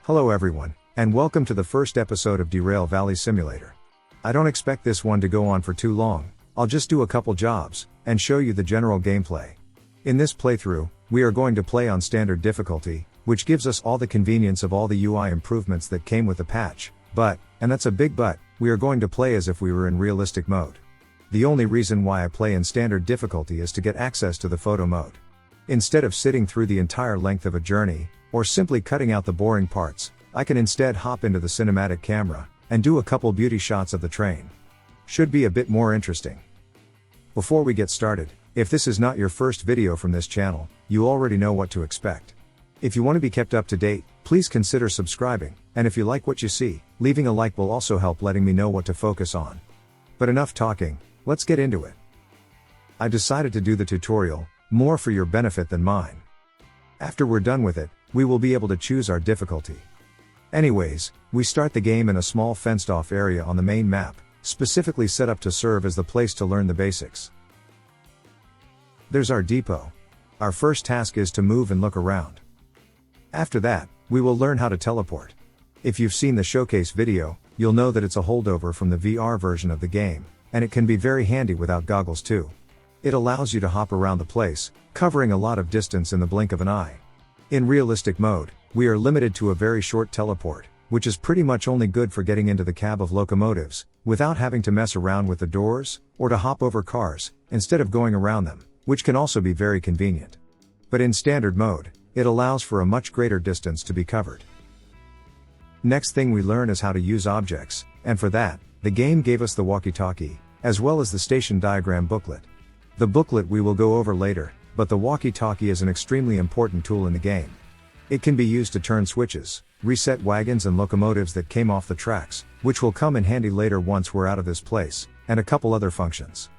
Hello everyone, and welcome to the first episode of Derail Valley Simulator. I don't expect this one to go on for too long, I'll just do a couple jobs, and show you the general gameplay. In this playthrough, we are going to play on standard difficulty, which gives us all the convenience of all the UI improvements that came with the patch, but, and that's a big but, we are going to play as if we were in realistic mode. The only reason why I play in standard difficulty is to get access to the photo mode. Instead of sitting through the entire length of a journey, or simply cutting out the boring parts, I can instead hop into the cinematic camera, and do a couple beauty shots of the train. Should be a bit more interesting. Before we get started, if this is not your first video from this channel, you already know what to expect. If you want to be kept up to date, please consider subscribing, and if you like what you see, leaving a like will also help letting me know what to focus on. But enough talking, let's get into it. I decided to do the tutorial, more for your benefit than mine. After we're done with it, we will be able to choose our difficulty. Anyways, we start the game in a small fenced-off area on the main map, specifically set up to serve as the place to learn the basics. There's our depot. Our first task is to move and look around. After that, we will learn how to teleport. If you've seen the showcase video, you'll know that it's a holdover from the VR version of the game, and it can be very handy without goggles too. It allows you to hop around the place, covering a lot of distance in the blink of an eye. In realistic mode, we are limited to a very short teleport, which is pretty much only good for getting into the cab of locomotives, without having to mess around with the doors, or to hop over cars, instead of going around them, which can also be very convenient. But in standard mode, it allows for a much greater distance to be covered. Next thing we learn is how to use objects, and for that, the game gave us the walkie-talkie, as well as the station diagram booklet. The booklet we will go over later, but the walkie-talkie is an extremely important tool in the game. It can be used to turn switches, reset wagons and locomotives that came off the tracks, which will come in handy later once we're out of this place, and a couple other functions.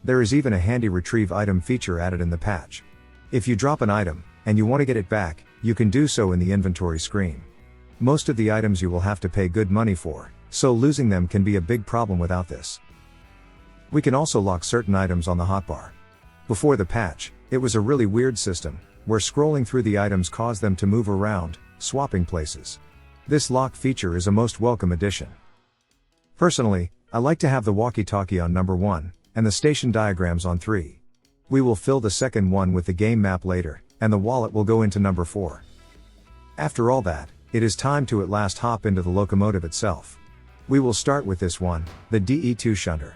There is even a handy retrieve item feature added in the patch. If you drop an item, and you want to get it back, you can do so in the inventory screen. Most of the items you will have to pay good money for, so losing them can be a big problem without this. We can also lock certain items on the hotbar. Before the patch, it was a really weird system, where scrolling through the items caused them to move around, swapping places. This lock feature is a most welcome addition. Personally, I like to have the walkie-talkie on number 1, and the station diagrams on 3. We will fill the second one with the game map later, and the wallet will go into number 4. After all that, it is time to at last hop into the locomotive itself. We will start with this one, the DE2 shunter.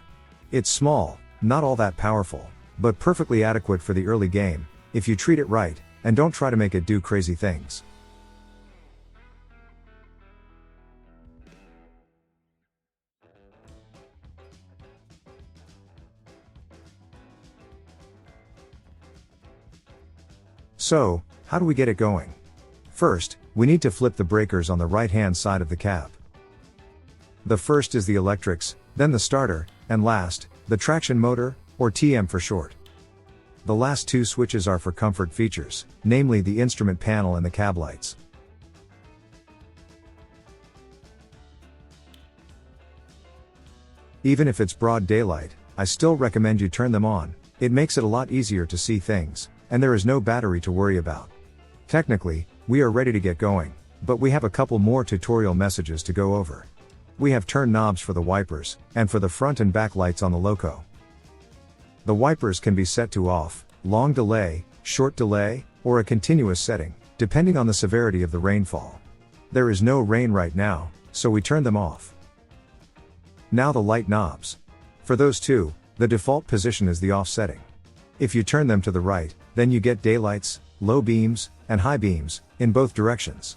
It's small, not all that powerful, but perfectly adequate for the early game, if you treat it right, and don't try to make it do crazy things. So, how do we get it going? First, we need to flip the breakers on the right-hand side of the cab. The first is the electrics, then the starter, and last, the traction motor, or TM for short. The last two switches are for comfort features, namely the instrument panel and the cab lights. Even if it's broad daylight, I still recommend you turn them on. It makes it a lot easier to see things, and there is no battery to worry about. Technically, we are ready to get going, but we have a couple more tutorial messages to go over. We have turn knobs for the wipers, and for the front and back lights on the loco. The wipers can be set to off, long delay, short delay, or a continuous setting, depending on the severity of the rainfall. There is no rain right now, so we turn them off. Now the light knobs. For those two, the default position is the off setting. If you turn them to the right, then you get daylights, low beams, and high beams, in both directions.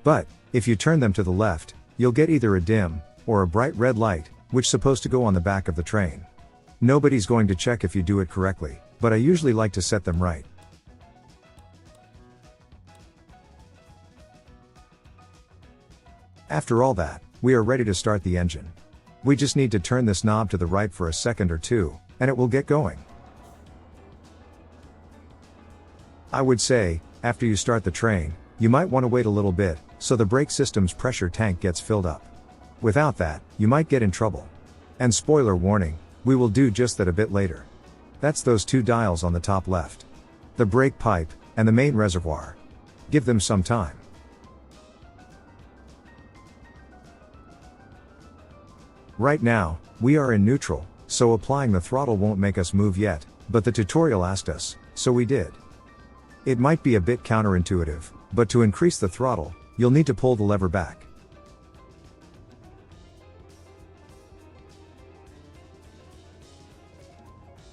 But, if you turn them to the left, you'll get either a dim, or a bright red light, which is supposed to go on the back of the train. Nobody's going to check if you do it correctly, but I usually like to set them right. After all that, we are ready to start the engine. We just need to turn this knob to the right for a second or two, and it will get going. I would say, after you start the train, you might want to wait a little bit, so the brake system's pressure tank gets filled up. Without that, you might get in trouble. And spoiler warning, we will do just that a bit later. That's those two dials on the top left. The brake pipe, and the main reservoir. Give them some time. Right now, we are in neutral, so applying the throttle won't make us move yet, but the tutorial asked us, so we did. It might be a bit counterintuitive, but to increase the throttle, you'll need to pull the lever back.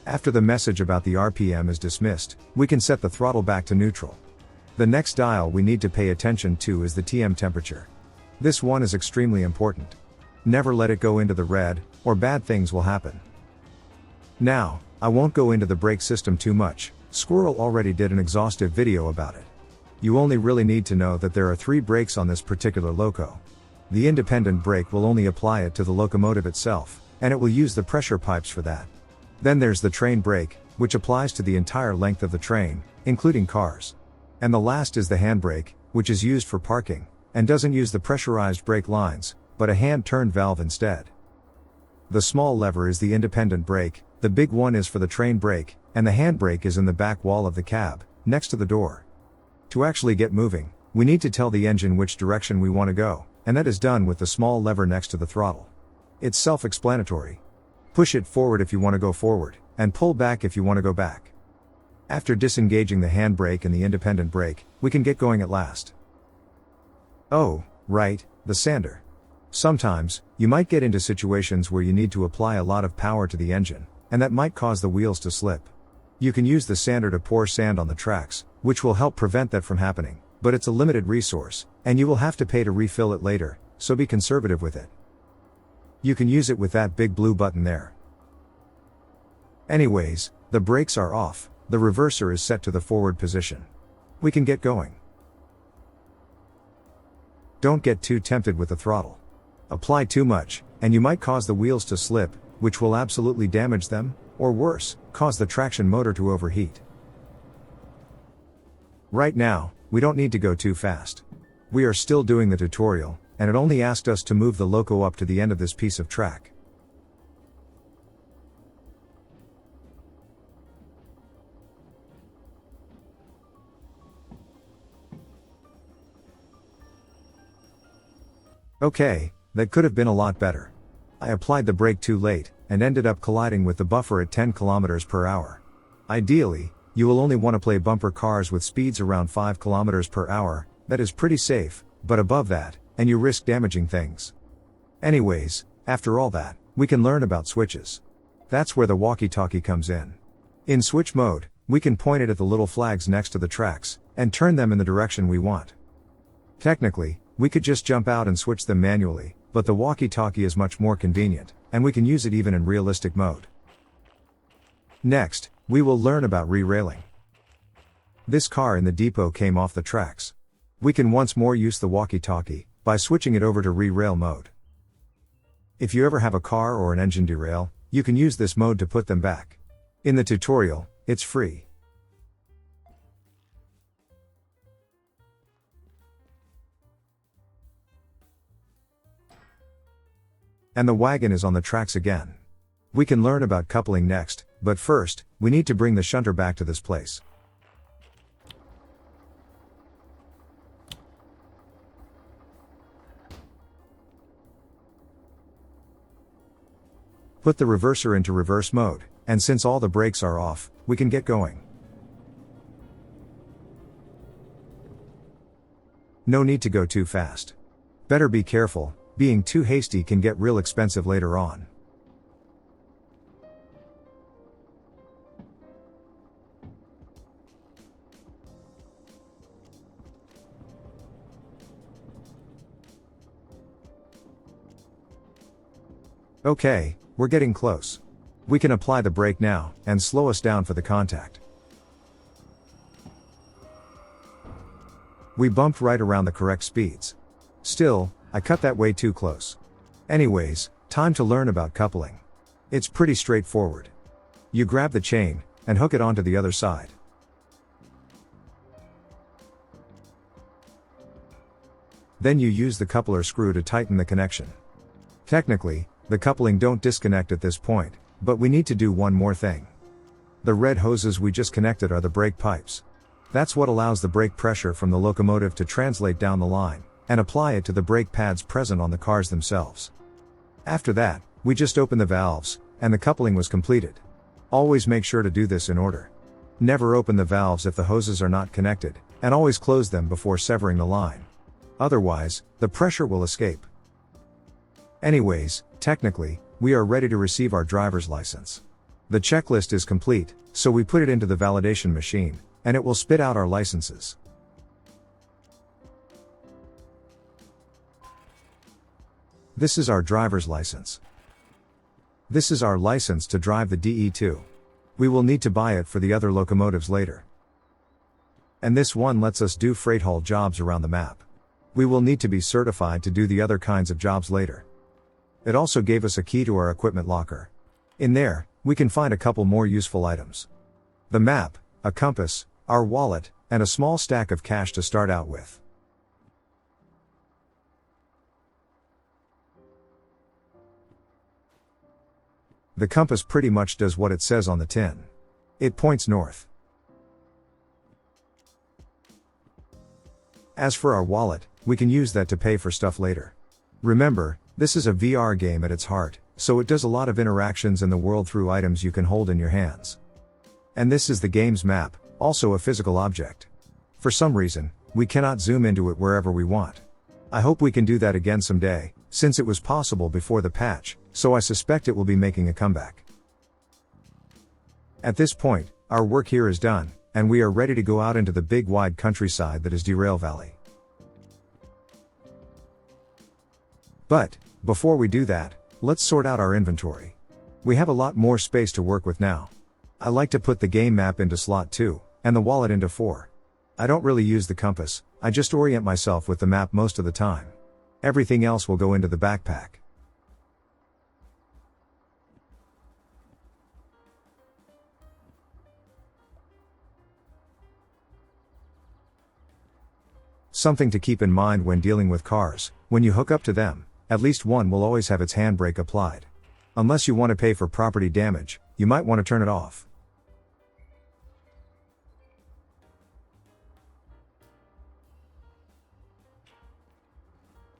After the message about the RPM is dismissed, we can set the throttle back to neutral. The next dial we need to pay attention to is the TM temperature. This one is extremely important. Never let it go into the red, or bad things will happen. Now, I won't go into the brake system too much, Squirrel already did an exhaustive video about it. You only really need to know that there are 3 brakes on this particular loco. The independent brake will only apply it to the locomotive itself, and it will use the pressure pipes for that. Then there's the train brake, which applies to the entire length of the train, including cars. And the last is the handbrake, which is used for parking, and doesn't use the pressurized brake lines, but a hand-turned valve instead. The small lever is the independent brake, the big one is for the train brake, and the handbrake is in the back wall of the cab, next to the door. To actually get moving, we need to tell the engine which direction we want to go, and that is done with the small lever next to the throttle. It's self-explanatory. Push it forward if you want to go forward, and pull back if you want to go back. After disengaging the handbrake and the independent brake, we can get going at last. Oh, right, the sander. Sometimes, you might get into situations where you need to apply a lot of power to the engine, and that might cause the wheels to slip. You can use the sander to pour sand on the tracks, which will help prevent that from happening, but it's a limited resource, and you will have to pay to refill it later, so be conservative with it. You can use it with that big blue button there. Anyways, the brakes are off, the reverser is set to the forward position. We can get going. Don't get too tempted with the throttle. Apply too much, and you might cause the wheels to slip, which will absolutely damage them, or worse, cause the traction motor to overheat. Right now, we don't need to go too fast. We are still doing the tutorial, and it only asked us to move the loco up to the end of this piece of track. Okay, that could have been a lot better. I applied the brake too late, and ended up colliding with the buffer at 10 km per hour. Ideally, you will only want to play bumper cars with speeds around 5 km per hour, that is pretty safe, but above that, and you risk damaging things. Anyways, after all that, we can learn about switches. That's where the walkie-talkie comes in. In switch mode, we can point it at the little flags next to the tracks, and turn them in the direction we want. Technically, we could just jump out and switch them manually, but the walkie-talkie is much more convenient, and we can use it even in realistic mode. Next, we will learn about rerailing. This car in the depot came off the tracks. We can once more use the walkie-talkie, by switching it over to rerail mode. If you ever have a car or an engine derail, you can use this mode to put them back. In the tutorial, it's free. And the wagon is on the tracks again. We can learn about coupling next, but first, we need to bring the shunter back to this place. Put the reverser into reverse mode, and since all the brakes are off, we can get going. No need to go too fast. Better be careful, being too hasty can get real expensive later on. Okay, we're getting close. We can apply the brake now, and slow us down for the contact. We bumped right around the correct speeds. Still, I cut that way too close. Anyways, time to learn about coupling. It's pretty straightforward. You grab the chain, and hook it onto the other side. Then you use the coupler screw to tighten the connection. Technically, the coupling don't disconnect at this point, but we need to do one more thing. The red hoses we just connected are the brake pipes. That's what allows the brake pressure from the locomotive to translate down the line, and apply it to the brake pads present on the cars themselves. After that, we just open the valves, and the coupling was completed. Always make sure to do this in order. Never open the valves if the hoses are not connected, and always close them before severing the line. Otherwise, the pressure will escape. Anyways, technically, we are ready to receive our driver's license. The checklist is complete, so we put it into the validation machine, and it will spit out our licenses. This is our driver's license. This is our license to drive the DE2. We will need to buy it for the other locomotives later. And this one lets us do freight haul jobs around the map. We will need to be certified to do the other kinds of jobs later. It also gave us a key to our equipment locker. In there, we can find a couple more useful items. The map, a compass, our wallet, and a small stack of cash to start out with. The compass pretty much does what it says on the tin. It points north. As for our wallet, we can use that to pay for stuff later. Remember, this is a VR game at its heart, so it does a lot of interactions in the world through items you can hold in your hands. And this is the game's map, also a physical object. For some reason, we cannot zoom into it wherever we want. I hope we can do that again someday, since it was possible before the patch, so I suspect it will be making a comeback. At this point, our work here is done, and we are ready to go out into the big wide countryside that is Derail Valley. But, before we do that, let's sort out our inventory. We have a lot more space to work with now. I like to put the game map into slot 2, and the wallet into 4. I don't really use the compass, I just orient myself with the map most of the time. Everything else will go into the backpack. Something to keep in mind when dealing with cars: when you hook up to them, at least one will always have its handbrake applied. Unless you want to pay for property damage, you might want to turn it off.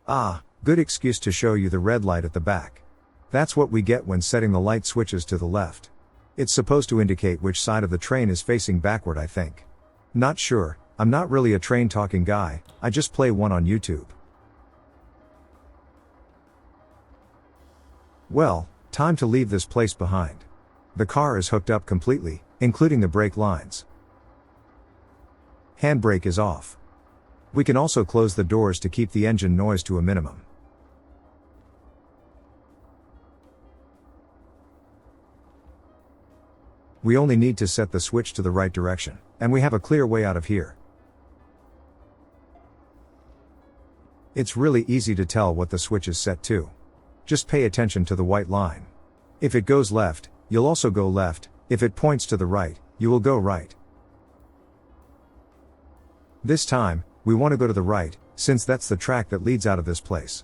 Ah, good excuse to show you the red light at the back. That's what we get when setting the light switches to the left. It's supposed to indicate which side of the train is facing backward, I think. Not sure, I'm not really a train talking guy, I just play one on YouTube. Well, time to leave this place behind. The car is hooked up completely, including the brake lines. Handbrake is off. We can also close the doors to keep the engine noise to a minimum. We only need to set the switch to the right direction, and we have a clear way out of here. It's really easy to tell what the switch is set to. Just pay attention to the white line. If it goes left, you'll also go left. If it points to the right, you will go right. This time, we want to go to the right, since that's the track that leads out of this place.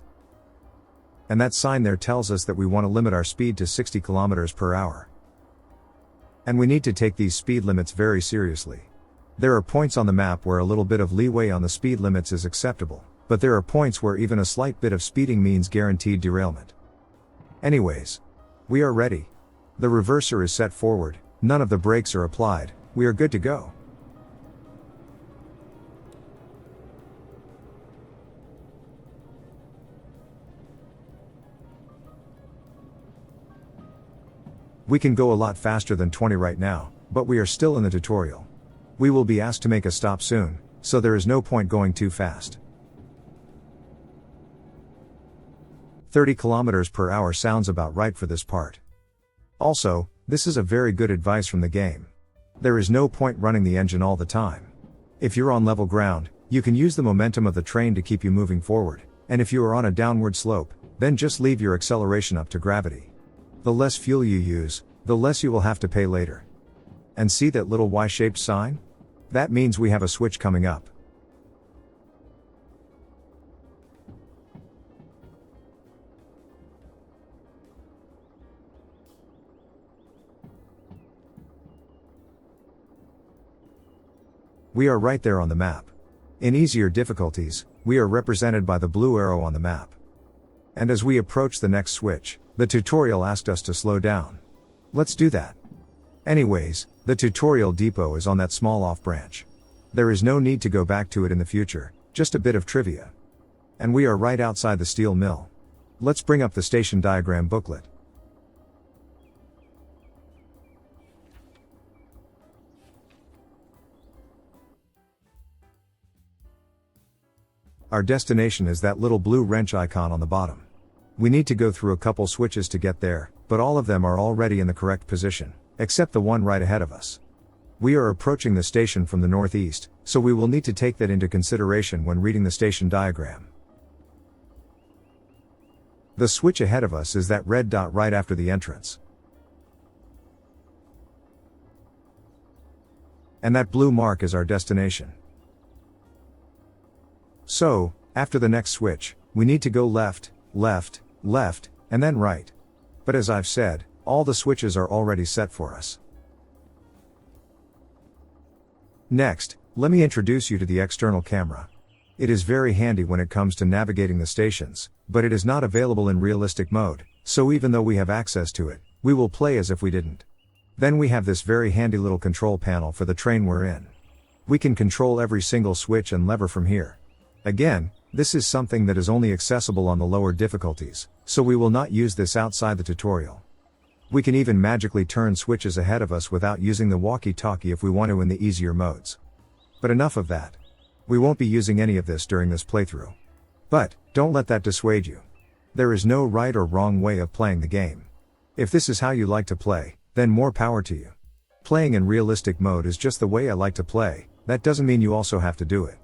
And that sign there tells us that we want to limit our speed to 60 kilometers per hour. And we need to take these speed limits very seriously. There are points on the map where a little bit of leeway on the speed limits is acceptable, but there are points where even a slight bit of speeding means guaranteed derailment. Anyways, we are ready. The reverser is set forward, none of the brakes are applied, we are good to go. We can go a lot faster than 20 right now, but we are still in the tutorial. We will be asked to make a stop soon, so there is no point going too fast. 30 kilometers per hour sounds about right for this part. Also, this is a very good advice from the game. There is no point running the engine all the time. If you're on level ground, you can use the momentum of the train to keep you moving forward, and if you are on a downward slope, then just leave your acceleration up to gravity. The less fuel you use, the less you will have to pay later. And see that little Y-shaped sign? That means we have a switch coming up. We are right there on the map. In easier difficulties, we are represented by the blue arrow on the map. And as we approach the next switch, the tutorial asked us to slow down. Let's do that. Anyways, the tutorial depot is on that small off branch. There is no need to go back to it in the future, just a bit of trivia. And we are right outside the steel mill. Let's bring up the station diagram booklet. Our destination is that little blue wrench icon on the bottom. We need to go through a couple switches to get there, but all of them are already in the correct position, except the one right ahead of us. We are approaching the station from the northeast, so we will need to take that into consideration when reading the station diagram. The switch ahead of us is that red dot right after the entrance. And that blue mark is our destination. So, after the next switch, we need to go left, left, left, and then right. But as I've said, all the switches are already set for us. Next, let me introduce you to the external camera. It is very handy when it comes to navigating the stations, but it is not available in realistic mode, so even though we have access to it, we will play as if we didn't. Then we have this very handy little control panel for the train we're in. We can control every single switch and lever from here. Again, this is something that is only accessible on the lower difficulties, so we will not use this outside the tutorial. We can even magically turn switches ahead of us without using the walkie-talkie if we want to in the easier modes. But enough of that. We won't be using any of this during this playthrough. But, don't let that dissuade you. There is no right or wrong way of playing the game. If this is how you like to play, then more power to you. Playing in realistic mode is just the way I like to play, that doesn't mean you also have to do it.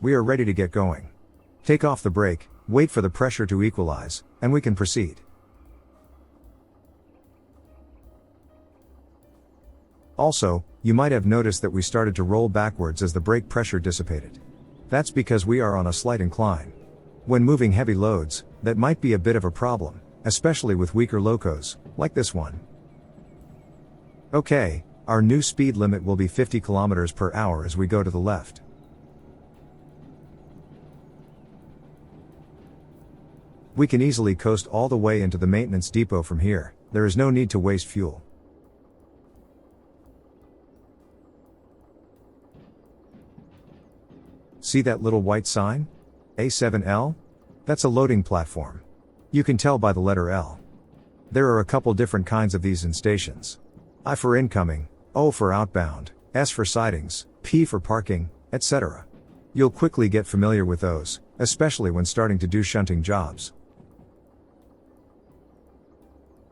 We are ready to get going. Take off the brake, wait for the pressure to equalize, and we can proceed. Also, you might have noticed that we started to roll backwards as the brake pressure dissipated. That's because we are on a slight incline. When moving heavy loads, that might be a bit of a problem, especially with weaker locos, like this one. Okay, our new speed limit will be 50 km per hour as we go to the left. We can easily coast all the way into the maintenance depot from here, there is no need to waste fuel. See that little white sign? A7L? That's a loading platform. You can tell by the letter L. There are a couple different kinds of these in stations. I for incoming, O for outbound, S for sidings, P for parking, etc. You'll quickly get familiar with those, especially when starting to do shunting jobs.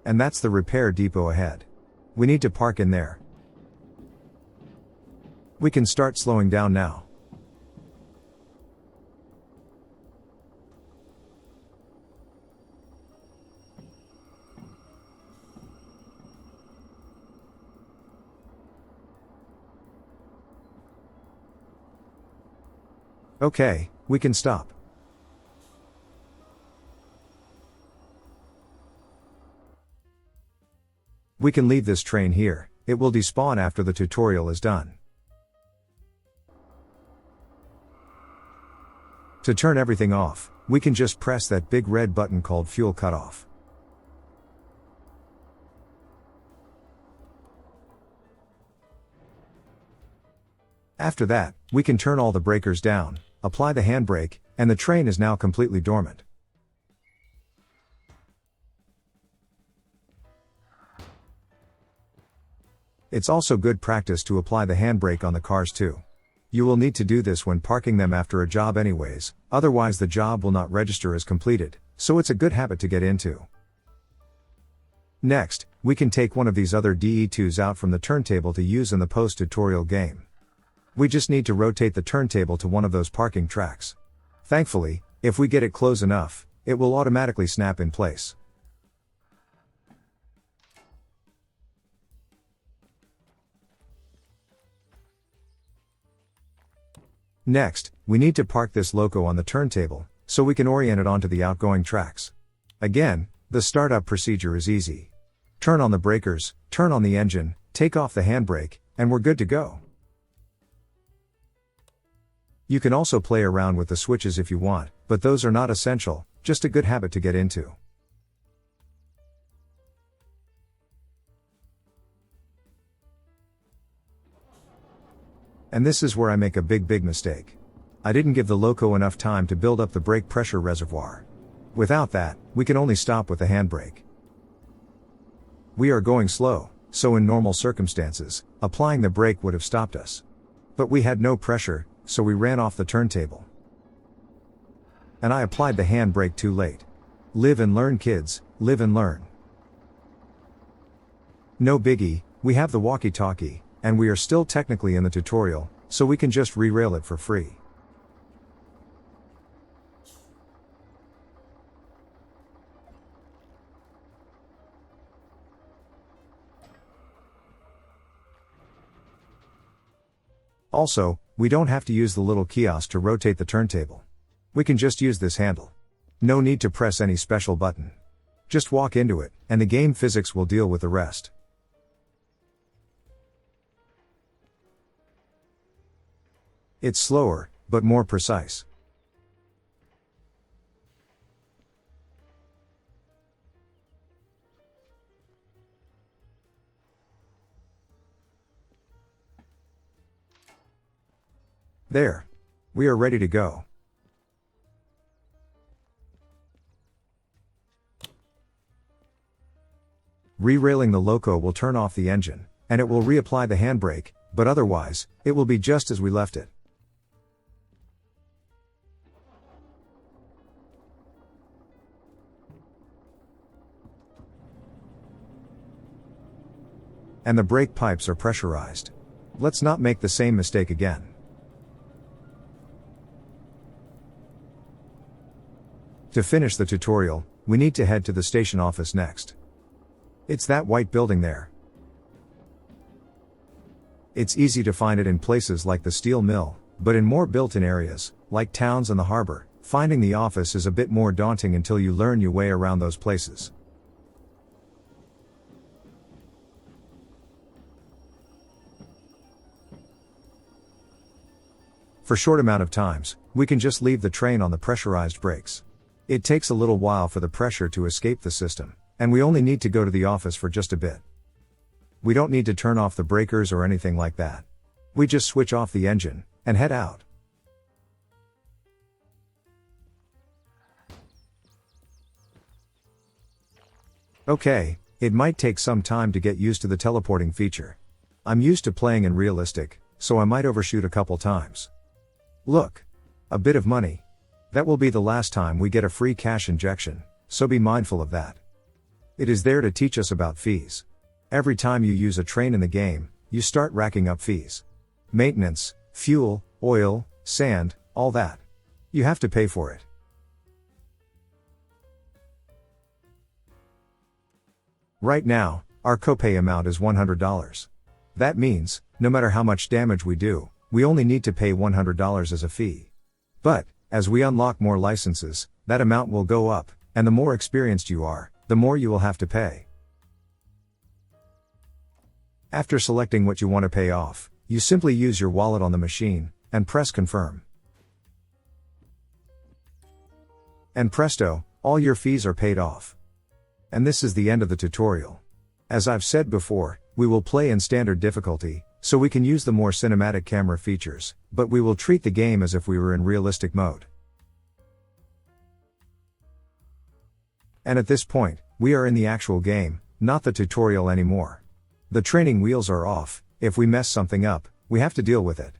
And that's the repair depot ahead. We need to park in there. We can start slowing down now. Okay, we can stop. We can leave this train here, it will despawn after the tutorial is done. To turn everything off, we can just press that big red button called Fuel Cutoff. After that, we can turn all the breakers down, apply the handbrake, and the train is now completely dormant. It's also good practice to apply the handbrake on the cars too. You will need to do this when parking them after a job anyways, otherwise the job will not register as completed, so it's a good habit to get into. Next, we can take one of these other DE2s out from the turntable to use in the post-tutorial game. We just need to rotate the turntable to one of those parking tracks. Thankfully, if we get it close enough, it will automatically snap in place. Next, we need to park this loco on the turntable, so we can orient it onto the outgoing tracks. Again, the startup procedure is easy. Turn on the breakers, turn on the engine, take off the handbrake, and we're good to go. You can also play around with the switches if you want, but those are not essential, just a good habit to get into. And this is where I make a big mistake. I didn't give the Loco enough time to build up the brake pressure reservoir. Without that, we can only stop with the handbrake. We are going slow, so in normal circumstances, applying the brake would have stopped us. But we had no pressure, so we ran off the turntable. And I applied the handbrake too late. Live and learn, kids, live and learn. No biggie, we have the walkie-talkie, and we are still technically in the tutorial, so we can just re-rail it for free. Also, we don't have to use the little kiosk to rotate the turntable. We can just use this handle. No need to press any special button. Just walk into it, and the game physics will deal with the rest. It's slower, but more precise. There. We are ready to go. Re-railing the Loco will turn off the engine, and it will reapply the handbrake, but otherwise, it will be just as we left it. And the brake pipes are pressurized. Let's not make the same mistake again. To finish the tutorial, we need to head to the station office next. It's that white building there. It's easy to find it in places like the steel mill, but in more built-in areas, like towns and the harbor, finding the office is a bit more daunting until you learn your way around those places. For short amount of times, we can just leave the train on the pressurized brakes. It takes a little while for the pressure to escape the system, and we only need to go to the office for just a bit. We don't need to turn off the breakers or anything like that. We just switch off the engine, and head out. Okay, it might take some time to get used to the teleporting feature. I'm used to playing in realistic, so I might overshoot a couple times. Look! A bit of money. That will be the last time we get a free cash injection, so be mindful of that. It is there to teach us about fees. Every time you use a train in the game, you start racking up fees. Maintenance, fuel, oil, sand, all that. You have to pay for it. Right now, our copay amount is $100. That means, no matter how much damage we do, we only need to pay $100 as a fee. But, as we unlock more licenses, that amount will go up, and the more experienced you are, the more you will have to pay. After selecting what you want to pay off, you simply use your wallet on the machine, and press confirm. And presto, all your fees are paid off. And this is the end of the tutorial. As I've said before, we will play in standard difficulty, so we can use the more cinematic camera features, but we will treat the game as if we were in realistic mode. And at this point, we are in the actual game, not the tutorial anymore. The training wheels are off. If we mess something up, we have to deal with it.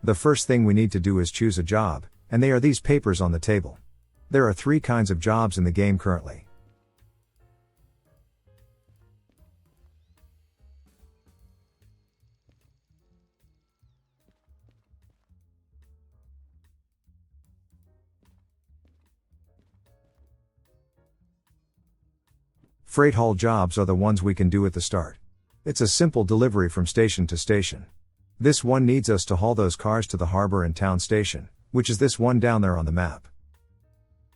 The first thing we need to do is choose a job, and they are these papers on the table. There are 3 kinds of jobs in the game currently. Freight haul jobs are the ones we can do at the start. It's a simple delivery from station to station. This one needs us to haul those cars to the harbor and town station, which is this one down there on the map.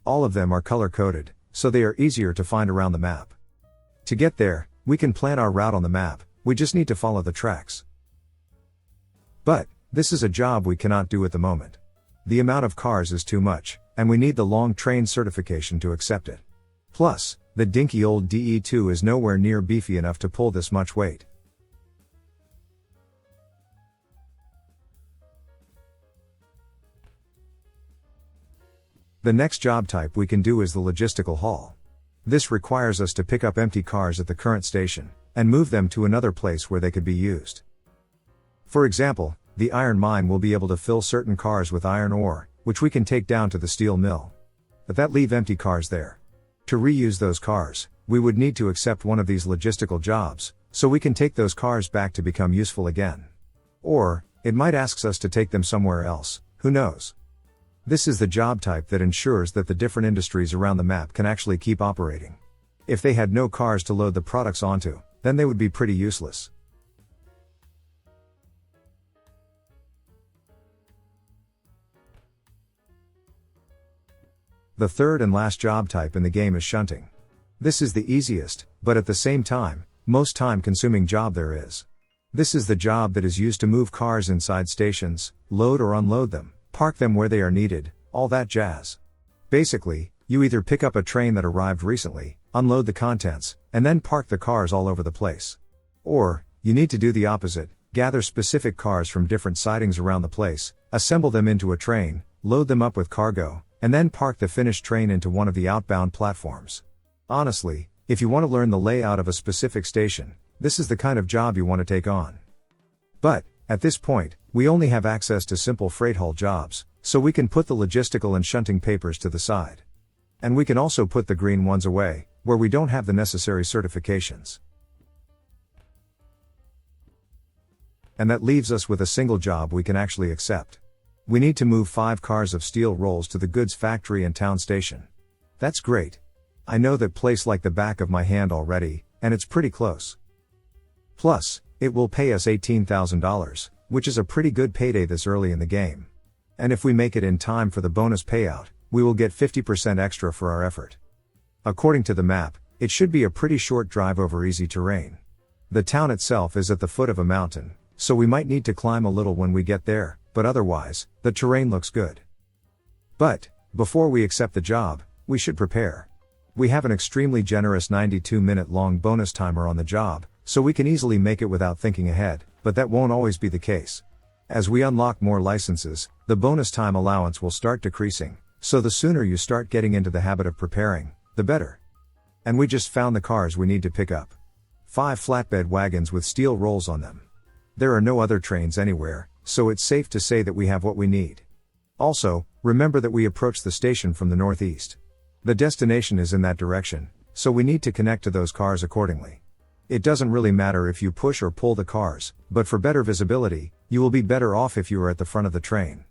All of them are color-coded, so they are easier to find around the map. To get there, we can plan our route on the map, we just need to follow the tracks. But, this is a job we cannot do at the moment. The amount of cars is too much, and we need the long train certification to accept it. Plus, the dinky old DE2 is nowhere near beefy enough to pull this much weight. The next job type we can do is the logistical haul. This requires us to pick up empty cars at the current station, and move them to another place where they could be used. For example, the iron mine will be able to fill certain cars with iron ore, which we can take down to the steel mill. But that leave empty cars there. To reuse those cars, we would need to accept one of these logistical jobs, so we can take those cars back to become useful again. Or, it might ask us to take them somewhere else, who knows? This is the job type that ensures that the different industries around the map can actually keep operating. If they had no cars to load the products onto, then they would be pretty useless. The third and last job type in the game is shunting. This is the easiest, but at the same time, most time-consuming job there is. This is the job that is used to move cars inside stations, load or unload them, park them where they are needed, all that jazz. Basically, you either pick up a train that arrived recently, unload the contents, and then park the cars all over the place. Or, you need to do the opposite, gather specific cars from different sidings around the place, assemble them into a train, load them up with cargo, and then park the finished train into one of the outbound platforms. Honestly, if you want to learn the layout of a specific station, this is the kind of job you want to take on. But, at this point, we only have access to simple freight haul jobs, so we can put the logistical and shunting papers to the side. And we can also put the green ones away, where we don't have the necessary certifications. And that leaves us with a single job we can actually accept. We need to move 5 cars of steel rolls to the goods factory and town station. That's great. I know that place like the back of my hand already, and it's pretty close. Plus, it will pay us $18,000, which is a pretty good payday this early in the game. And if we make it in time for the bonus payout, we will get 50% extra for our effort. According to the map, it should be a pretty short drive over easy terrain. The town itself is at the foot of a mountain, so we might need to climb a little when we get there, but otherwise, the terrain looks good. But, before we accept the job, we should prepare. We have an extremely generous 92-minute long bonus timer on the job, so we can easily make it without thinking ahead, but that won't always be the case. As we unlock more licenses, the bonus time allowance will start decreasing, so the sooner you start getting into the habit of preparing, the better. And we just found the cars we need to pick up. 5 flatbed wagons with steel rolls on them. There are no other trains anywhere, so it's safe to say that we have what we need. Also, remember that we approach the station from the northeast. The destination is in that direction, so we need to connect to those cars accordingly. It doesn't really matter if you push or pull the cars, but for better visibility, you will be better off if you are at the front of the train.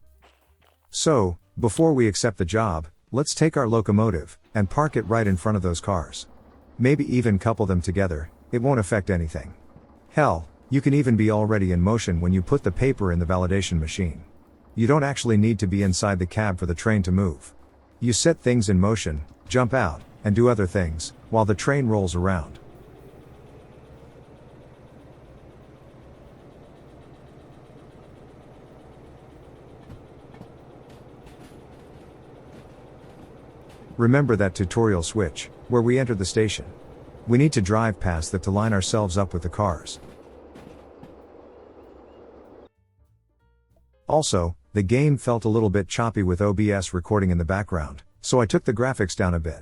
So, before we accept the job, let's take our locomotive, and park it right in front of those cars. Maybe even couple them together, it won't affect anything. Hell, you can even be already in motion when you put the paper in the validation machine. You don't actually need to be inside the cab for the train to move. You set things in motion, jump out, and do other things, while the train rolls around. Remember that tutorial switch, where we entered the station. We need to drive past that to line ourselves up with the cars. Also, the game felt a little bit choppy with OBS recording in the background, so I took the graphics down a bit.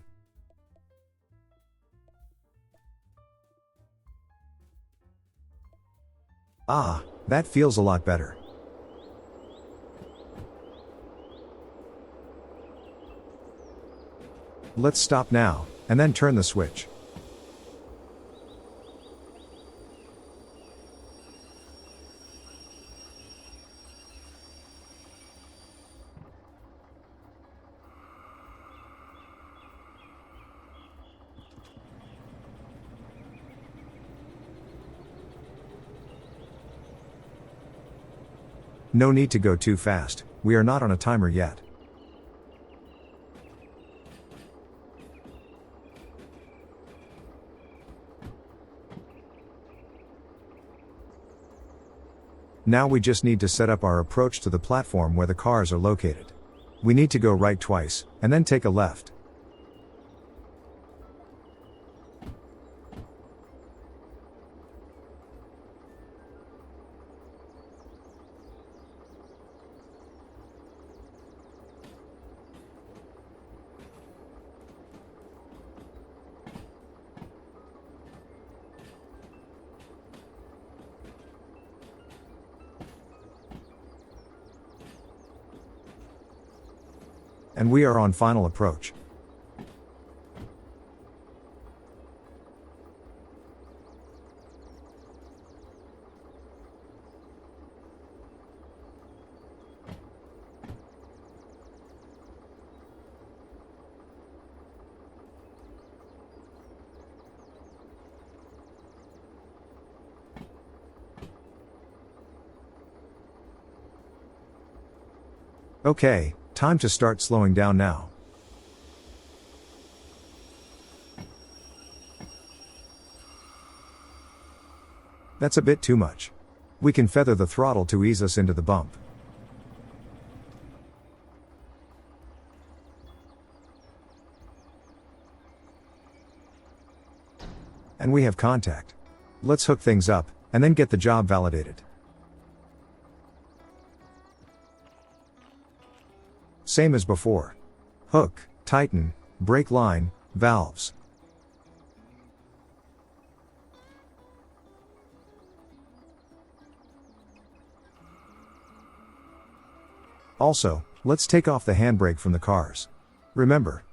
Ah, that feels a lot better. Let's stop now, and then turn the switch. No need to go too fast, we are not on a timer yet. Now we just need to set up our approach to the platform where the cars are located. We need to go right twice, and then take a left. And we are on final approach. Okay, time to start slowing down now. That's a bit too much. We can feather the throttle to ease us into the bump. And we have contact. Let's hook things up, and then get the job validated. Same as before. Hook, tighten, brake line, valves. Also, let's take off the handbrake from the cars. Remember,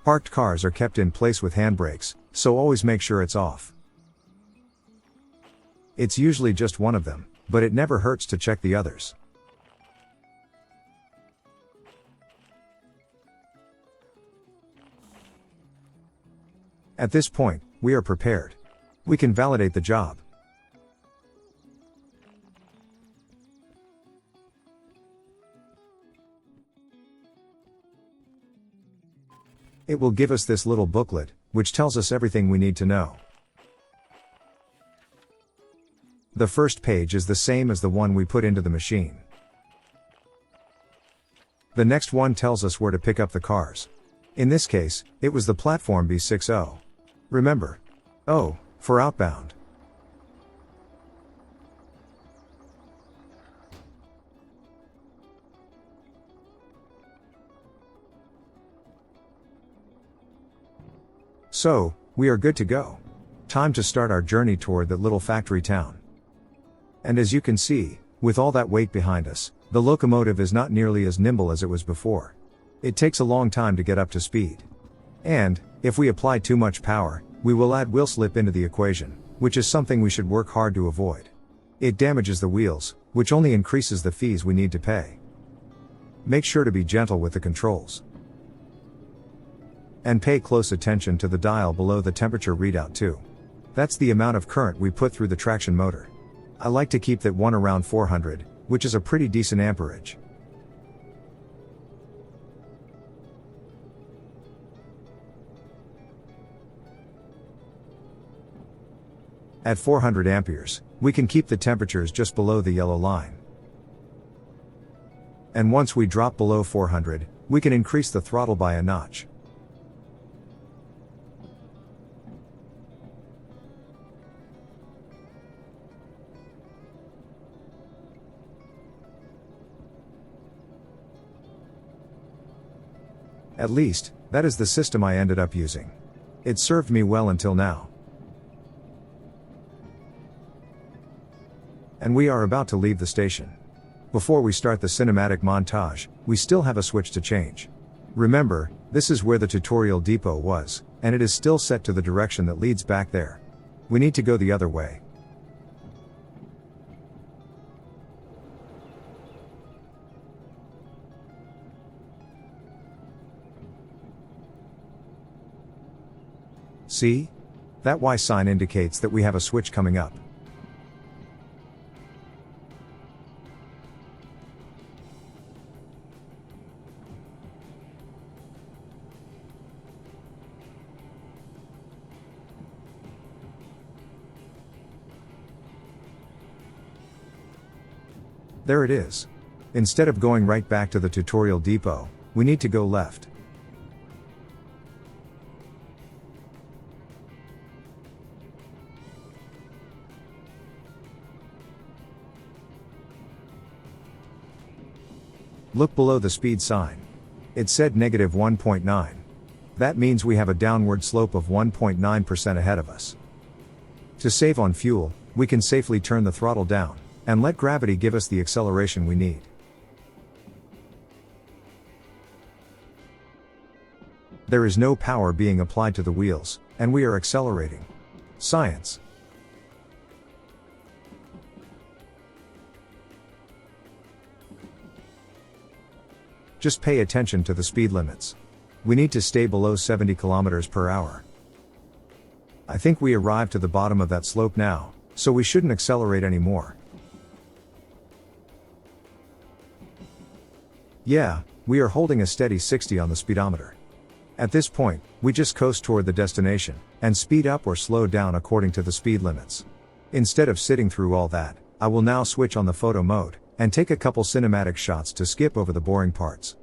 parked cars are kept in place with handbrakes, so always make sure it's off. It's usually just one of them, but it never hurts to check the others. At this point, we are prepared. We can validate the job. It will give us this little booklet, which tells us everything we need to know. The first page is the same as the one we put into the machine. The next one tells us where to pick up the cars. In this case, it was the platform B60. Remember, O, for outbound. So, we are good to go. Time to start our journey toward that little factory town. And as you can see, with all that weight behind us, the locomotive is not nearly as nimble as it was before. It takes a long time to get up to speed. And, if we apply too much power, we will add wheel slip into the equation, which is something we should work hard to avoid. It damages the wheels, which only increases the fees we need to pay. Make sure to be gentle with the controls. And pay close attention to the dial below the temperature readout too. That's the amount of current we put through the traction motor. I like to keep that one around 400, which is a pretty decent amperage. At 400 amperes, we can keep the temperatures just below the yellow line. And once we drop below 400, we can increase the throttle by a notch. At least, that is the system I ended up using. It served me well until now. And we are about to leave the station. Before we start the cinematic montage, we still have a switch to change. Remember, this is where the tutorial depot was, and it is still set to the direction that leads back there. We need to go the other way. See? That Y sign indicates that we have a switch coming up. There it is. Instead of going right back to the tutorial depot, we need to go left. Look below the speed sign. It said -1.9. That means we have a downward slope of 1.9% ahead of us. To save on fuel, we can safely turn the throttle down, and let gravity give us the acceleration we need. There is no power being applied to the wheels, and we are accelerating. Science. Just pay attention to the speed limits. We need to stay below 70 km per hour. I think we arrived to the bottom of that slope now, so we shouldn't accelerate anymore. Yeah, we are holding a steady 60 on the speedometer. At this point, we just coast toward the destination, and speed up or slow down according to the speed limits. Instead of sitting through all that, I will now switch on the photo mode, and take a couple cinematic shots to skip over the boring parts.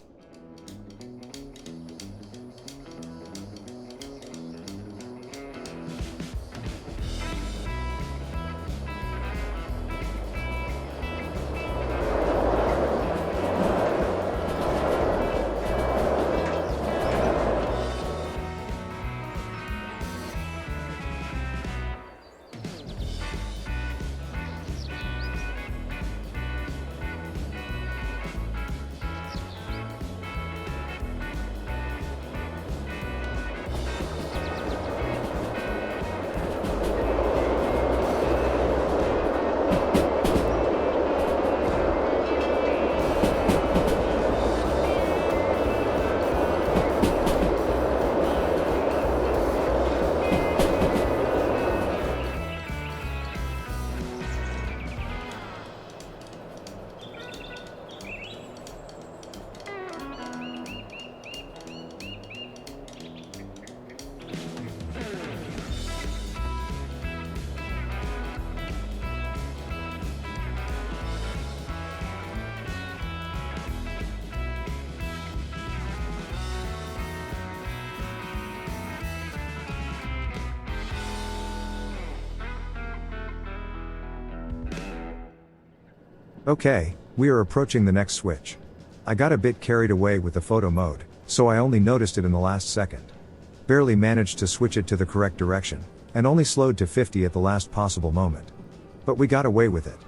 Okay, we are approaching the next switch. I got a bit carried away with the photo mode, so I only noticed it in the last second. Barely managed to switch it to the correct direction, and only slowed to 50 at the last possible moment. But we got away with it.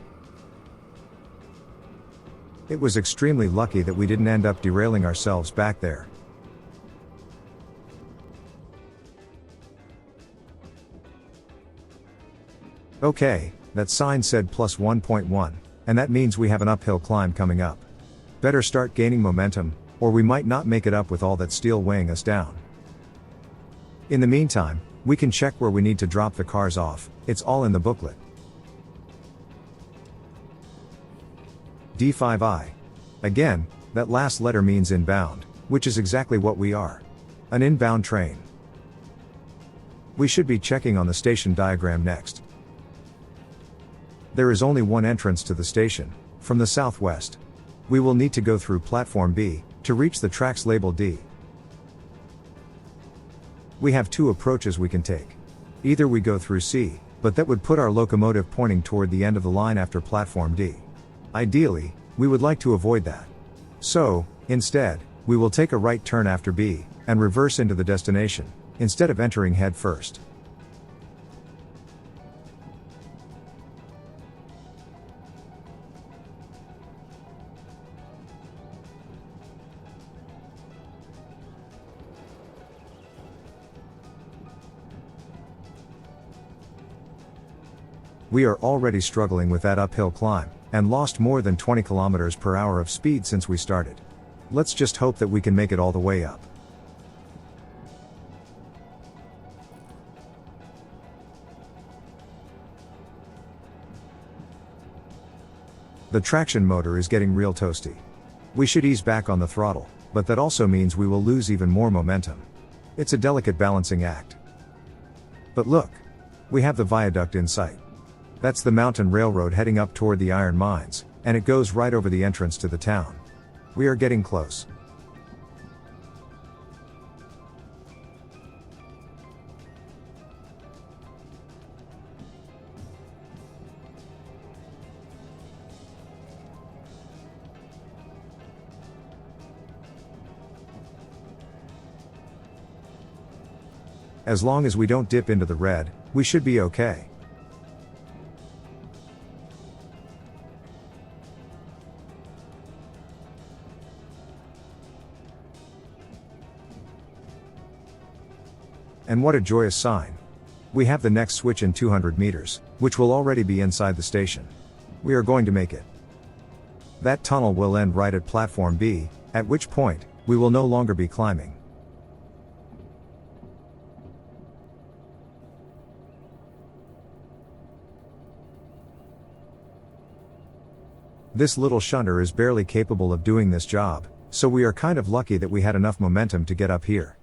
It was extremely lucky that we didn't end up derailing ourselves back there. Okay, that sign said plus 1.1. And that means we have an uphill climb coming up. Better start gaining momentum, or we might not make it up with all that steel weighing us down. In the meantime, we can check where we need to drop the cars off, it's all in the booklet. D5I. Again, that last letter means inbound, which is exactly what we are. An inbound train. We should be checking on the station diagram next. There is only one entrance to the station, from the southwest. We will need to go through platform B, to reach the tracks labeled D. We have two approaches we can take. Either we go through C, but that would put our locomotive pointing toward the end of the line after platform D. Ideally, we would like to avoid that. So, instead, we will take a right turn after B, and reverse into the destination, instead of entering head first. We are already struggling with that uphill climb, and lost more than 20 km per hour of speed since we started. Let's just hope that we can make it all the way up. The traction motor is getting real toasty. We should ease back on the throttle, but that also means we will lose even more momentum. It's a delicate balancing act. But look! We have the viaduct in sight. That's the mountain railroad heading up toward the iron mines, and it goes right over the entrance to the town. We are getting close. As long as we don't dip into the red, we should be okay. And what a joyous sign. We have the next switch in 200 meters, which will already be inside the station. We are going to make it. That tunnel will end right at platform B, at which point, we will no longer be climbing. This little shunter is barely capable of doing this job, so we are kind of lucky that we had enough momentum to get up here.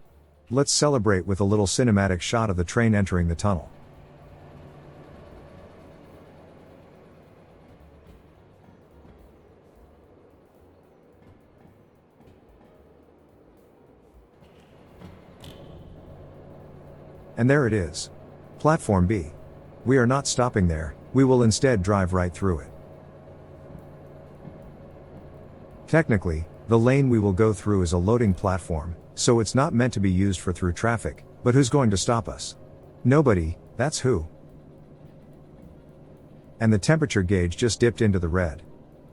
Let's celebrate with a little cinematic shot of the train entering the tunnel. And there it is. Platform B. We are not stopping there, we will instead drive right through it. Technically, the lane we will go through is a loading platform, so it's not meant to be used for through traffic, but who's going to stop us? Nobody, that's who. And the temperature gauge just dipped into the red.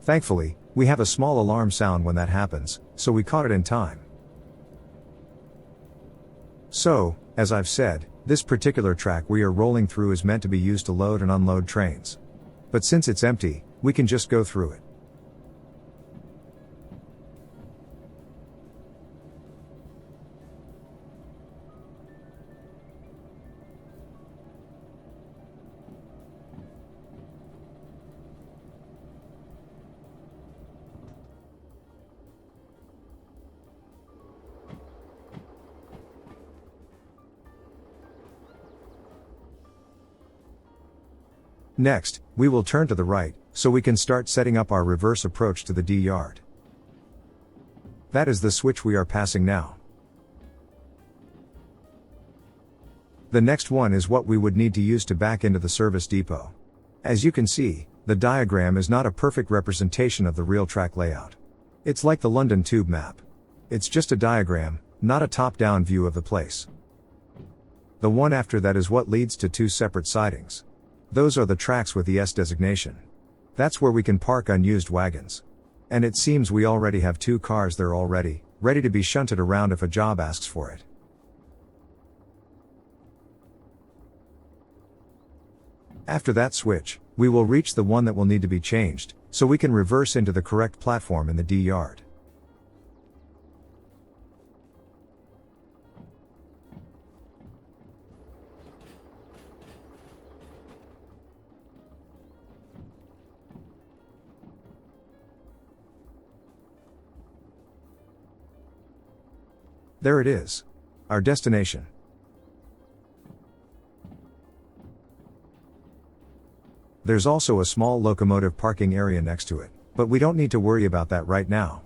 Thankfully, we have a small alarm sound when that happens, so we caught it in time. So, as I've said, this particular track we are rolling through is meant to be used to load and unload trains. But since it's empty, we can just go through it. Next, we will turn to the right, so we can start setting up our reverse approach to the D yard. That is the switch we are passing now. The next one is what we would need to use to back into the service depot. As you can see, the diagram is not a perfect representation of the real track layout. It's like the London Tube map. It's just a diagram, not a top-down view of the place. The one after that is what leads to two separate sidings. Those are the tracks with the S designation. That's where we can park unused wagons. And it seems we already have two cars there already, ready to be shunted around if a job asks for it. After that switch, we will reach the one that will need to be changed, so we can reverse into the correct platform in the D yard. There it is. Our destination. There's also a small locomotive parking area next to it, but we don't need to worry about that right now.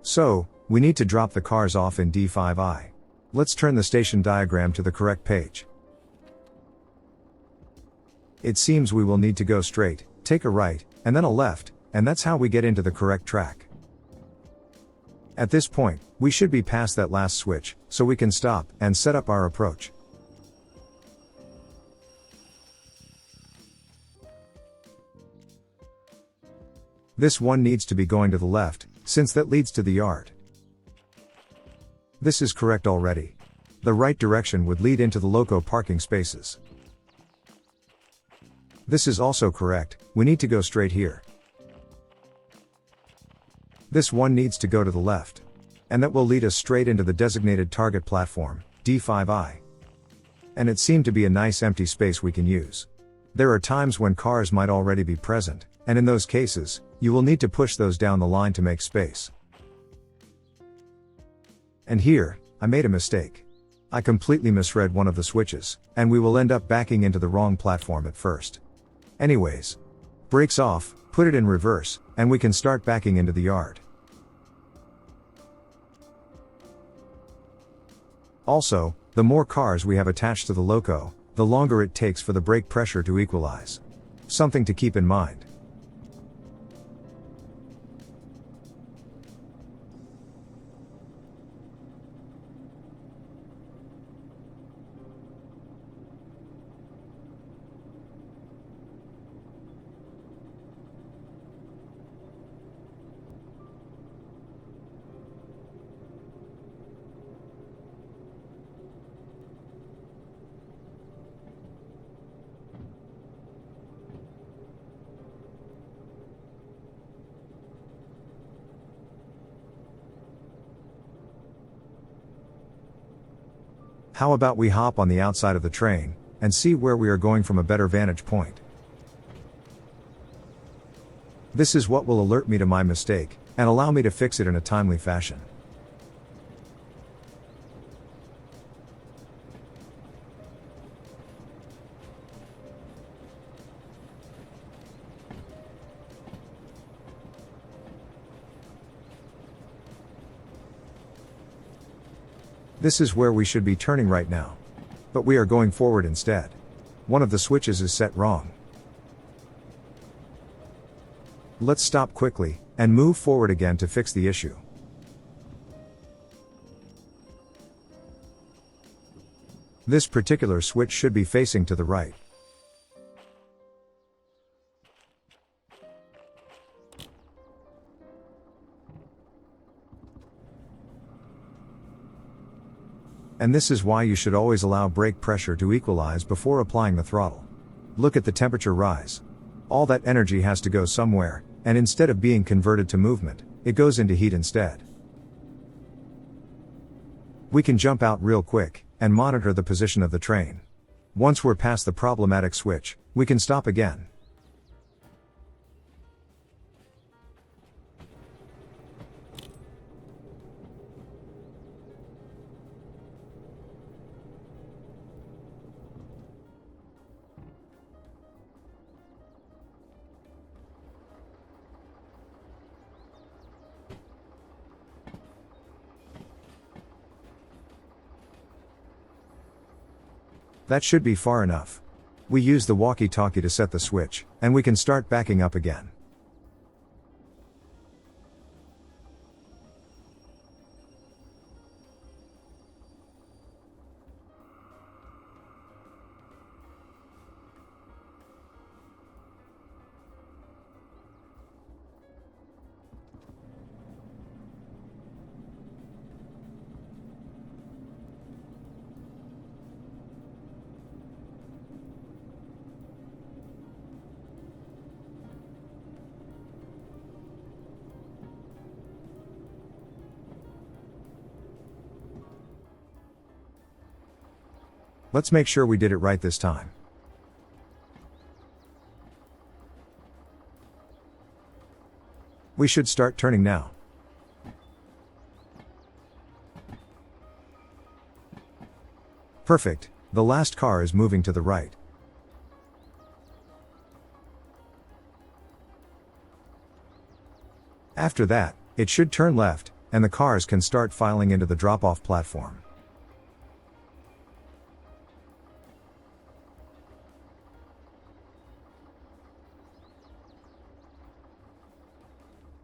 So, we need to drop the cars off in D5I. Let's turn the station diagram to the correct page. It seems we will need to go straight, take a right, and then a left, and that's how we get into the correct track. At this point, we should be past that last switch, so we can stop and set up our approach. This one needs to be going to the left, since that leads to the yard. This is correct already. The right direction would lead into the loco parking spaces. This is also correct, we need to go straight here. This one needs to go to the left. And that will lead us straight into the designated target platform, D5I. And it seemed to be a nice empty space we can use. There are times when cars might already be present, and in those cases, you will need to push those down the line to make space. And here, I made a mistake. I completely misread one of the switches, and we will end up backing into the wrong platform at first. Anyways. Brakes off, put it in reverse, and we can start backing into the yard. Also, the more cars we have attached to the loco, the longer it takes for the brake pressure to equalize. Something to keep in mind. How about we hop on the outside of the train, and see where we are going from a better vantage point. This is what will alert me to my mistake, and allow me to fix it in a timely fashion. This is where we should be turning right now. But we are going forward instead. One of the switches is set wrong. Let's stop quickly, and move forward again to fix the issue. This particular switch should be facing to the right. And this is why you should always allow brake pressure to equalize before applying the throttle. Look at the temperature rise. All that energy has to go somewhere, and instead of being converted to movement, it goes into heat instead. We can jump out real quick, and monitor the position of the train. Once we're past the problematic switch, we can stop again. That should be far enough. We use the walkie-talkie to set the switch, and we can start backing up again. Let's make sure we did it right this time. We should start turning now. Perfect, the last car is moving to the right. After that, it should turn left, and the cars can start filing into the drop-off platform.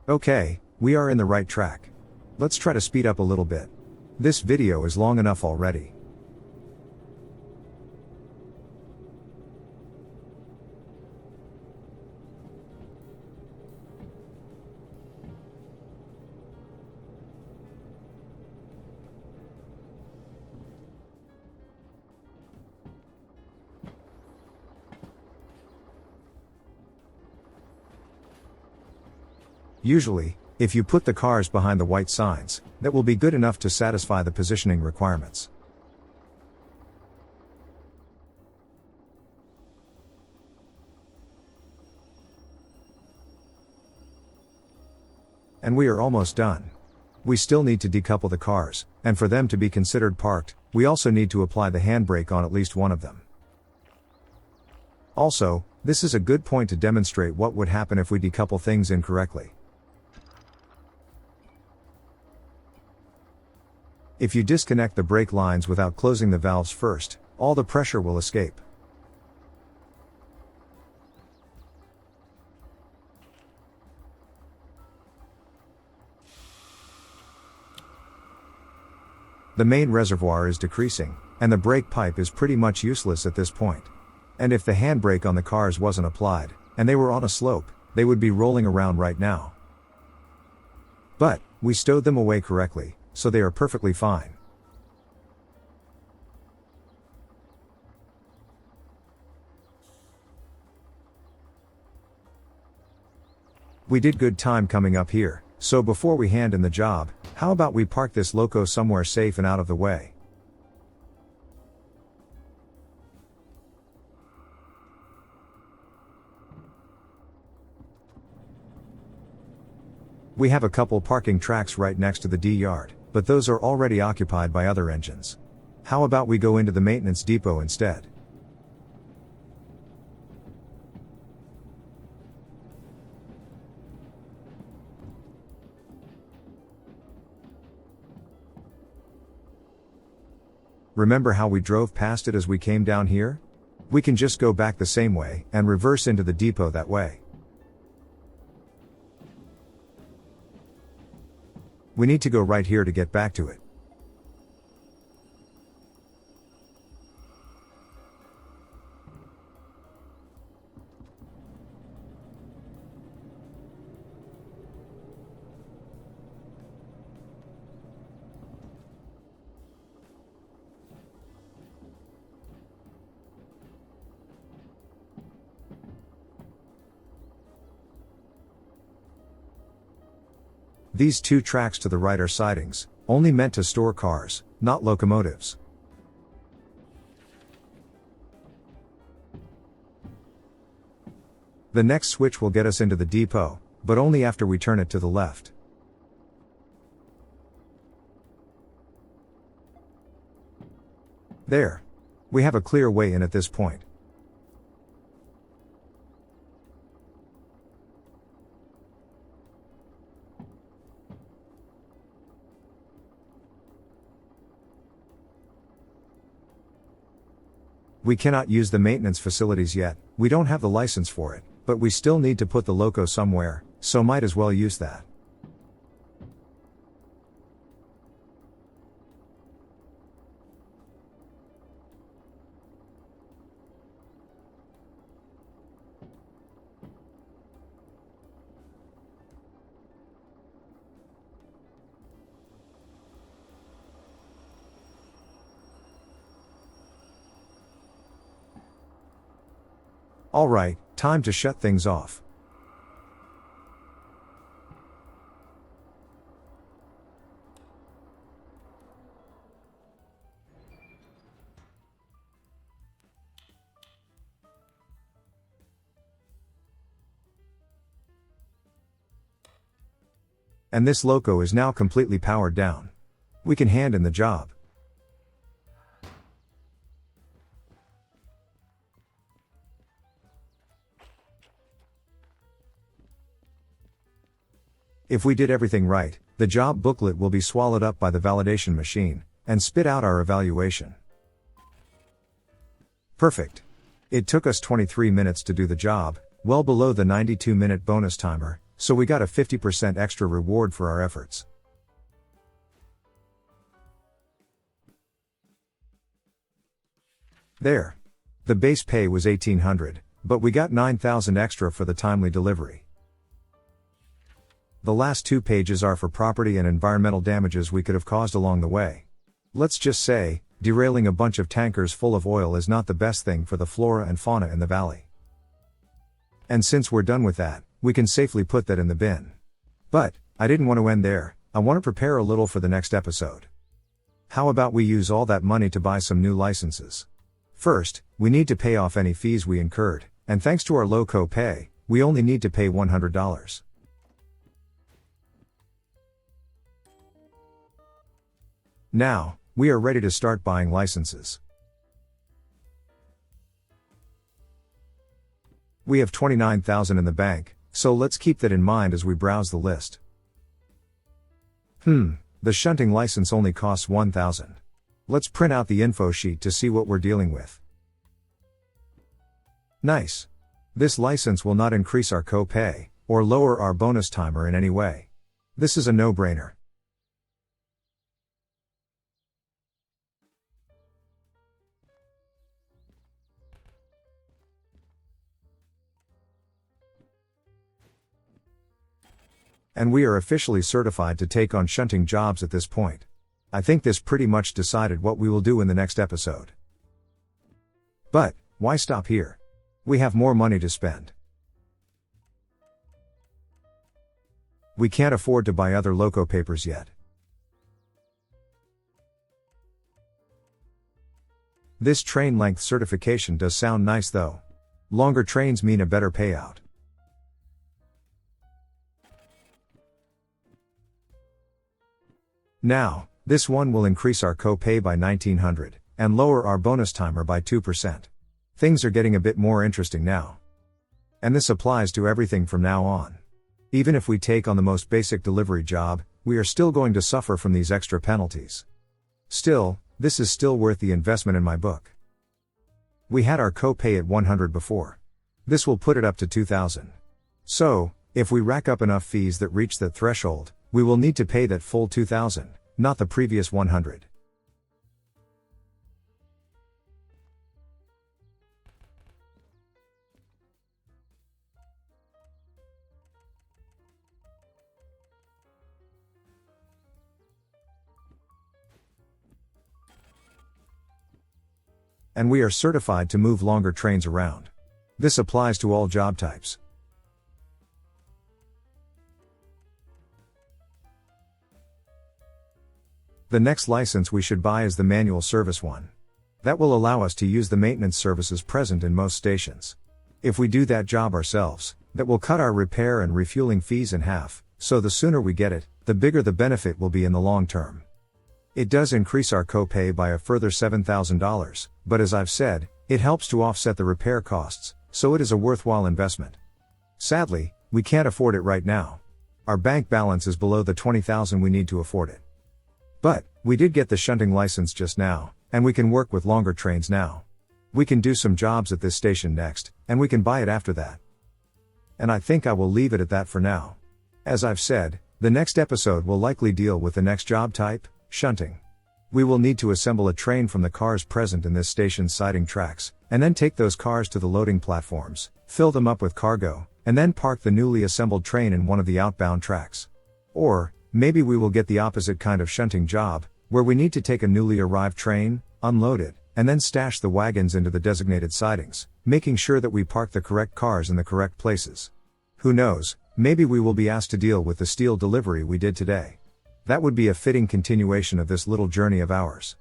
Okay, we are in the right track. Let's try to speed up a little bit. This video is long enough already. Usually, if you put the cars behind the white signs, that will be good enough to satisfy the positioning requirements. And we are almost done. We still need to decouple the cars, and for them to be considered parked, we also need to apply the handbrake on at least one of them. Also, this is a good point to demonstrate what would happen if we decouple things incorrectly. If you disconnect the brake lines without closing the valves first, all the pressure will escape. The main reservoir is decreasing, and the brake pipe is pretty much useless at this point. And if the handbrake on the cars wasn't applied, and they were on a slope, they would be rolling around right now. But, we stowed them away correctly, so they are perfectly fine. We did good time coming up here, so before we hand in the job, how about we park this loco somewhere safe and out of the way? We have a couple parking tracks right next to the D yard, but those are already occupied by other engines. How about we go into the maintenance depot instead? Remember how we drove past it as we came down here? We can just go back the same way, and reverse into the depot that way. We need to go right here to get back to it. These two tracks to the right are sidings, only meant to store cars, not locomotives. The next switch will get us into the depot, but only after we turn it to the left. There. We have a clear way in at this point. We cannot use the maintenance facilities yet, we don't have the license for it, but we still need to put the loco somewhere, so might as well use that. Alright, time to shut things off. And this loco is now completely powered down. We can hand in the job. If we did everything right, the job booklet will be swallowed up by the validation machine, and spit out our evaluation. Perfect. It took us 23 minutes to do the job, well below the 92-minute bonus timer, so we got a 50% extra reward for our efforts. There. The base pay was $1,800, but we got $9,000 extra for the timely delivery. The last 2 pages are for property and environmental damages we could have caused along the way. Let's just say, derailing a bunch of tankers full of oil is not the best thing for the flora and fauna in the valley. And since we're done with that, we can safely put that in the bin. But, I didn't want to end there, I want to prepare a little for the next episode. How about we use all that money to buy some new licenses? First, we need to pay off any fees we incurred, and thanks to our low pay, we only need to pay $100. Now, We are ready to start buying licenses. We have 29,000 in the bank, so let's keep that in mind as we browse the list. The shunting license only costs 1,000. Let's print out the info sheet to see what we're dealing with. Nice. This license will not increase our co-pay, or lower our bonus timer in any way. This is a no-brainer. And we are officially certified to take on shunting jobs at this point. I think this pretty much decided what we will do in the next episode. But, why stop here? We have more money to spend. We can't afford to buy other loco papers yet. This train length certification does sound nice though. Longer trains mean a better payout. Now, this one will increase our co-pay by 1,900, and lower our bonus timer by 2%. Things are getting a bit more interesting now. And this applies to everything from now on. Even if we take on the most basic delivery job, we are still going to suffer from these extra penalties. Still, this is still worth the investment in my book. We had our co-pay at 100 before. This will put it up to 2,000. So, if we rack up enough fees that reach that threshold, we will need to pay that full 2,000, not the previous 100. And we are certified to move longer trains around. This applies to all job types. The next license we should buy is the manual service one. That will allow us to use the maintenance services present in most stations. If we do that job ourselves, that will cut our repair and refueling fees in half, so the sooner we get it, the bigger the benefit will be in the long term. It does increase our co-pay by a further $7,000, but as I've said, it helps to offset the repair costs, so it is a worthwhile investment. Sadly, we can't afford it right now. Our bank balance is below the 20,000 we need to afford it. But, we did get the shunting license just now, and we can work with longer trains now. We can do some jobs at this station next, and we can buy it after that. And I think I will leave it at that for now. As I've said, the next episode will likely deal with the next job type, shunting. We will need to assemble a train from the cars present in this station's siding tracks, and then take those cars to the loading platforms, fill them up with cargo, and then park the newly assembled train in one of the outbound tracks. Or, maybe we will get the opposite kind of shunting job, where we need to take a newly arrived train, unload it, and then stash the wagons into the designated sidings, making sure that we park the correct cars in the correct places. Who knows, maybe we will be asked to deal with the steel delivery we did today. That would be a fitting continuation of this little journey of ours.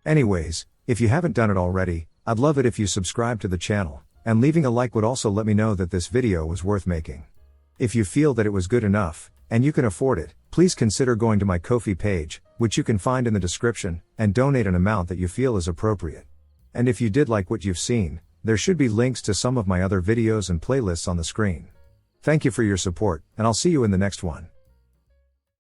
Anyways, if you haven't done it already, I'd love it if you subscribe to the channel, and leaving a like would also let me know that this video was worth making. If you feel that it was good enough, and you can afford it, please consider going to my Ko-fi page, which you can find in the description, and donate an amount that you feel is appropriate. And if you did like what you've seen, there should be links to some of my other videos and playlists on the screen. Thank you for your support, and I'll see you in the next one.